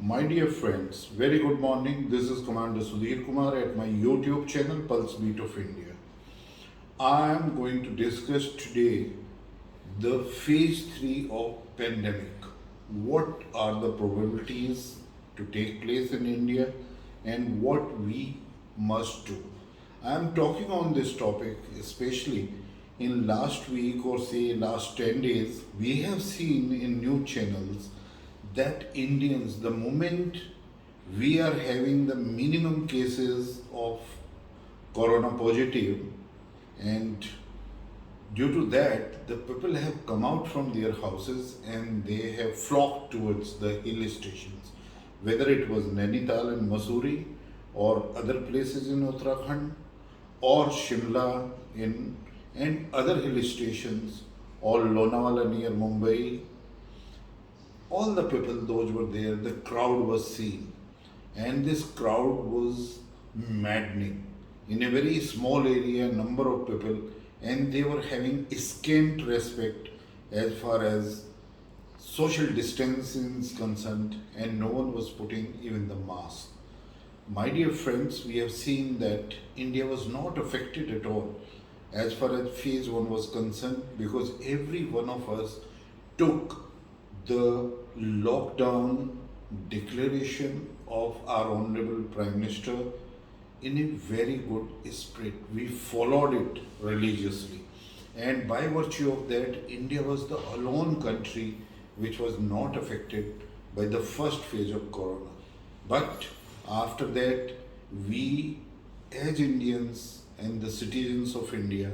My dear friends, very good morning. This is Commander Sudhir Kumar at my YouTube channel Pulse Beat of India. I am going to discuss today the phase 3 of pandemic. What are the probabilities to take place in India and what we must do? I am talking on this topic especially in last week or say last 10 days we have seen in news channels that Indians, the moment we are having the minimum cases of corona positive, and due to that, the people have come out from their houses and they have flocked towards the hill stations, whether it was Nainital and Mussoorie or other places in Uttarakhand or Shimla in and other hill stations or Lonavala near Mumbai. All the people those were there, the crowd was seen, and this crowd was maddening in a very small area, number of people, and they were having scant respect as far as social distancing is concerned, and no one was putting even the mask. My dear friends, we have seen that India was not affected at all as far as phase 1 was concerned, because every one of us took the lockdown declaration of our Honorable Prime Minister in a very good spirit. We followed it religiously. And by virtue of that, India was the alone country which was not affected by the first phase of corona. But after that, we as Indians and the citizens of India,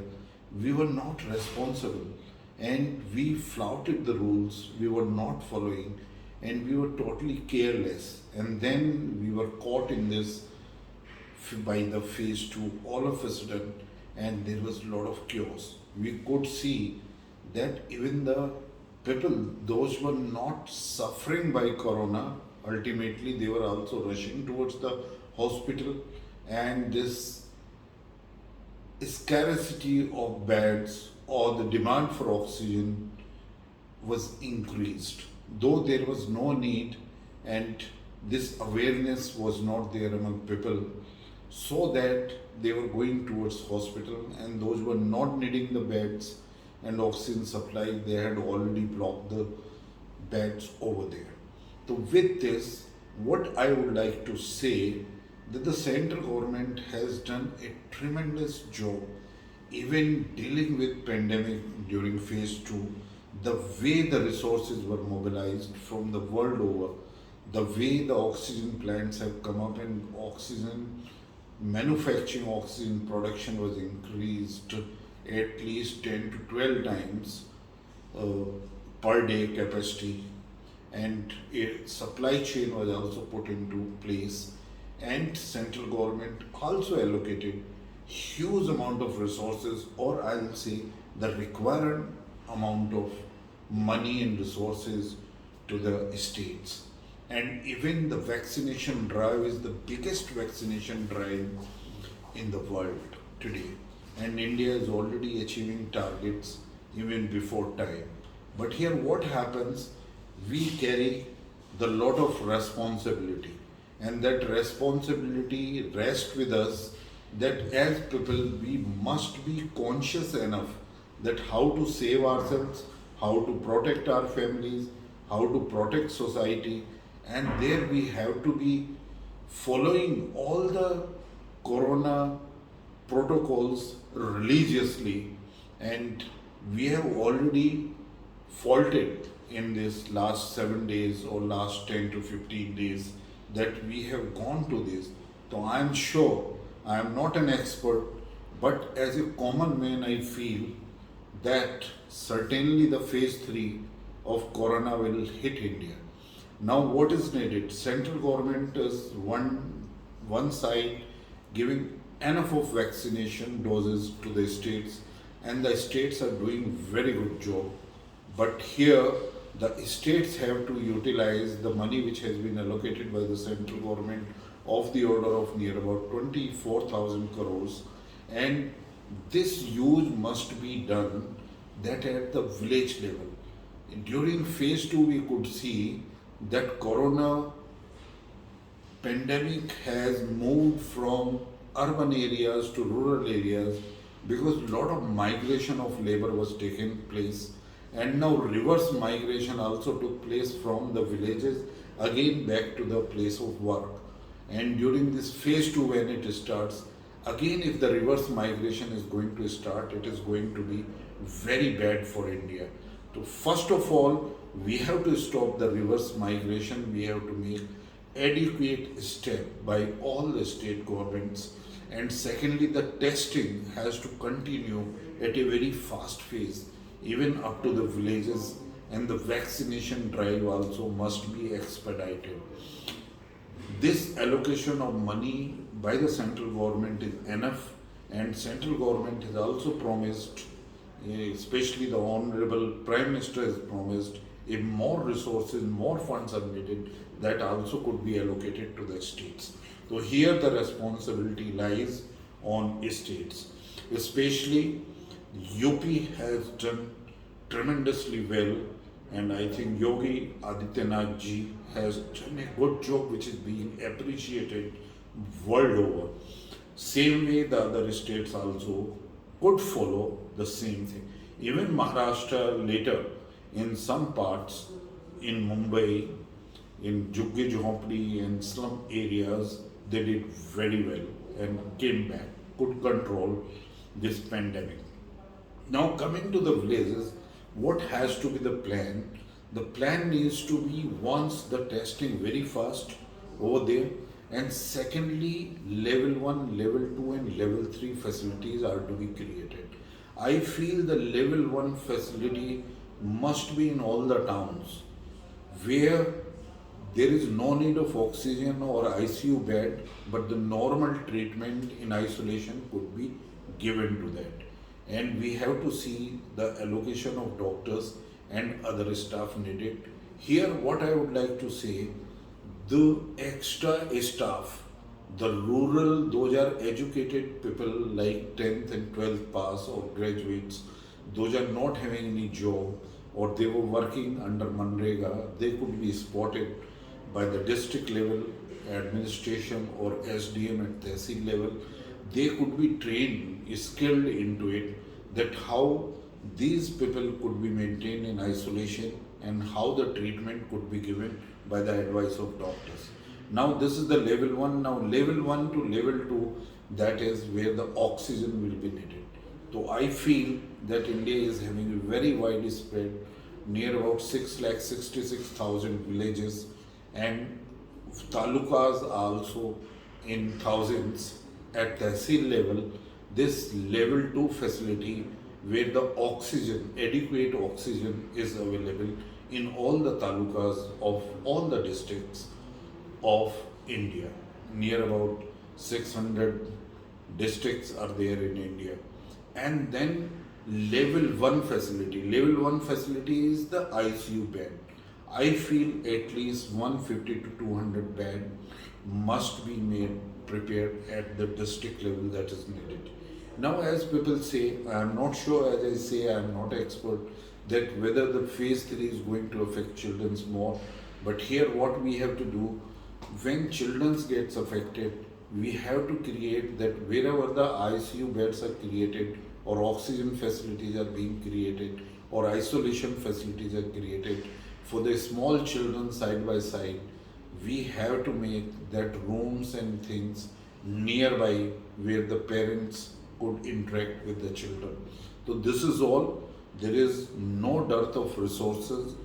we were not responsible and we flouted the rules, we were not following, and we were totally careless. And then we were caught in this by the phase 2 all of a sudden, and there was a lot of chaos. We could see that even the people, those were not suffering by corona, ultimately they were also rushing towards the hospital, and this scarcity of beds or the demand for oxygen was increased, though there was no need, and this awareness was not there among people, so that they were going towards hospital, and those who were not needing the beds and oxygen supply, they had already blocked the beds over there. So with this, what I would like to say, that the central government has done a tremendous job even dealing with pandemic during phase 2. The way the resources were mobilized from the world over, the way the oxygen plants have come up, and oxygen manufacturing, oxygen production was increased at least 10 to 12 times uh, per day capacity, and a supply chain was also put into place, and central government also allocated huge amount of resources, or I'll say the required amount of money and resources to the states. And even the vaccination drive is the biggest vaccination drive in the world today, and India is already achieving targets even before time. But here what happens, we carry the lot of responsibility, and that responsibility rests with us, that as people we must be conscious enough that how to save ourselves, how to protect our families, how to protect society, and there we have to be following all the corona protocols religiously, and we have already faulted in this last 7 days or last 10 to 15 days that we have gone to this. So I am sure, I am not an expert, but as a common man I feel that certainly the phase 3 of corona will hit India. Now what is needed? Central government is one side giving enough of vaccination doses to the states, and the states are doing very good job. But here the states have to utilize the money which has been allocated by the central government of the order of near about 24,000 crores, and this use must be done that at the village level. During phase 2 we could see that corona pandemic has moved from urban areas to rural areas because a lot of migration of labor was taking place, and now reverse migration also took place from the villages again back to the place of work. And during this phase 2 when it starts, again if the reverse migration is going to start, it is going to be very bad for India. So first of all, we have to stop the reverse migration. We have to make adequate step by all the state governments. And secondly, the testing has to continue at a very fast pace, even up to the villages, and the vaccination drive also must be expedited. This allocation of money by the central government is enough, and central government has also promised, especially the honorable prime minister has promised, if more resources, more funds are needed, that also could be allocated to the states. So here the responsibility lies on states, especially UP has done tremendously well, and I think Yogi Adityanath ji has done a good job which is being appreciated world over. Same way the other states also could follow the same thing. Even Maharashtra later, in some parts, in Mumbai, in Jugge Jhopdi and slum areas, they did very well and came back, could control this pandemic. Now coming to the villages, what has to be the plan? The plan needs to be once the testing very fast over there, and secondly level 1, level 2 and level 3 facilities are to be created. I feel the level 1 facility must be in all the towns where there is no need of oxygen or ICU bed, but the normal treatment in isolation could be given to that. And we have to see the allocation of doctors and other staff needed. Here, what I would like to say, the extra staff, the rural, those are educated people like 10th and 12th pass or graduates, those are not having any job or they were working under Manrega, they could be spotted by the district level administration or SDM at Tehsil level. They could be trained, skilled into it, that how these people could be maintained in isolation and how the treatment could be given by the advice of doctors. Now this is the level 1. Now level 1 to level 2, that is where the oxygen will be needed. So I feel that India is having a very wide spread, near about 6,66,000 villages, and talukas are also in thousands. At Tehsil level, this level 2 facility where the oxygen, adequate oxygen is available in all the talukas of all the districts of India. Near about 600 districts are there in India. And then level 1 facility. Level 1 facility is the ICU bed. I feel at least 150 to 200 bed must be made prepared at the district level that is needed. Now as people say, I am not sure, as I say, I am not expert, that whether the phase 3 is going to affect children more. But here what we have to do, when children gets affected, we have to create that wherever the ICU beds are created or oxygen facilities are being created or isolation facilities are created for the small children side by side, we have to make that rooms and things nearby where the parents could interact with the children. So this is all. There is no dearth of resources.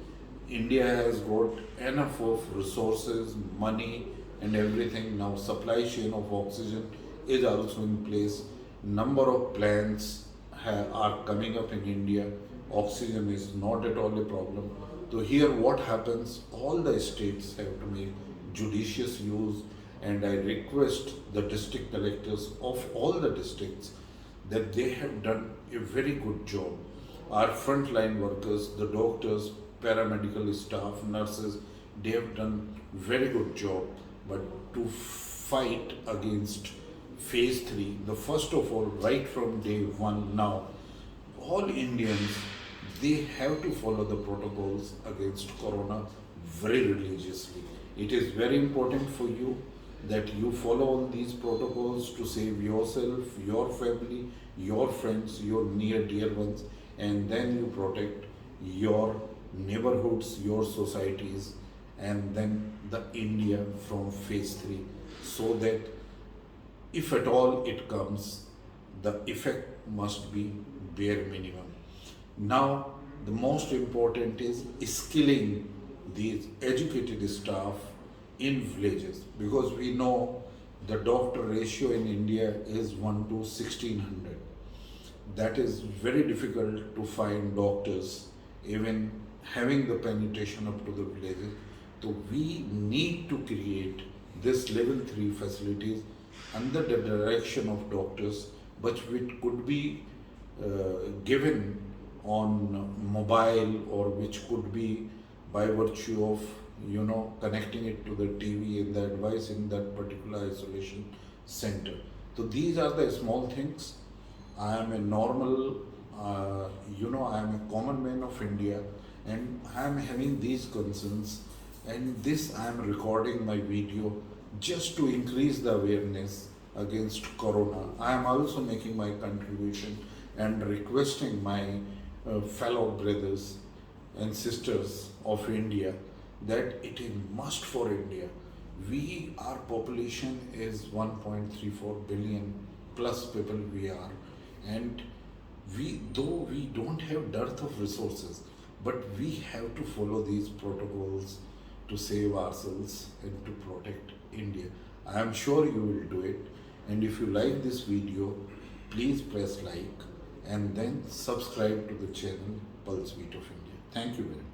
India has got enough of resources, money and everything. Now supply chain of oxygen is also in place. Number of plants are coming up in India. Oxygen is not at all a problem. So here what happens, all the states have to make judicious use, and I request the district collectors of all the districts that they have done a very good job. Our frontline workers, the doctors, paramedical staff, nurses, they have done very good job. But to fight against phase 3, the first of all, right from day 1 now, all Indians, they have to follow the protocols against corona very religiously. It is very important for you that you follow all these protocols to save yourself, your family, your friends, your near dear ones, and then you protect your neighborhoods, your societies, and then the India from phase 3, so that if at all it comes, the effect must be bare minimum. Now, the most important is skilling these educated staff in villages, because we know the doctor ratio in India is 1 to 1600. That is very difficult to find doctors, even having the penetration up to the villages. So we need to create this level 3 facilities under the direction of doctors, but which could be given on mobile, or which could be by virtue of connecting it to the TV and the advice in that particular isolation center. So these are the small things. I am a normal, I am a common man of India, and I am having these concerns, and this I am recording my video just to increase the awareness against corona. I am also making my contribution and requesting my fellow brothers and sisters of India that it is must for India. Our population is 1.34 billion plus people we are, and though we don't have dearth of resources, but we have to follow these protocols to save ourselves and to protect India. I am sure you will do it, and if you like this video, please press like and then subscribe to the channel Pulse Beat of India. Thank you very much.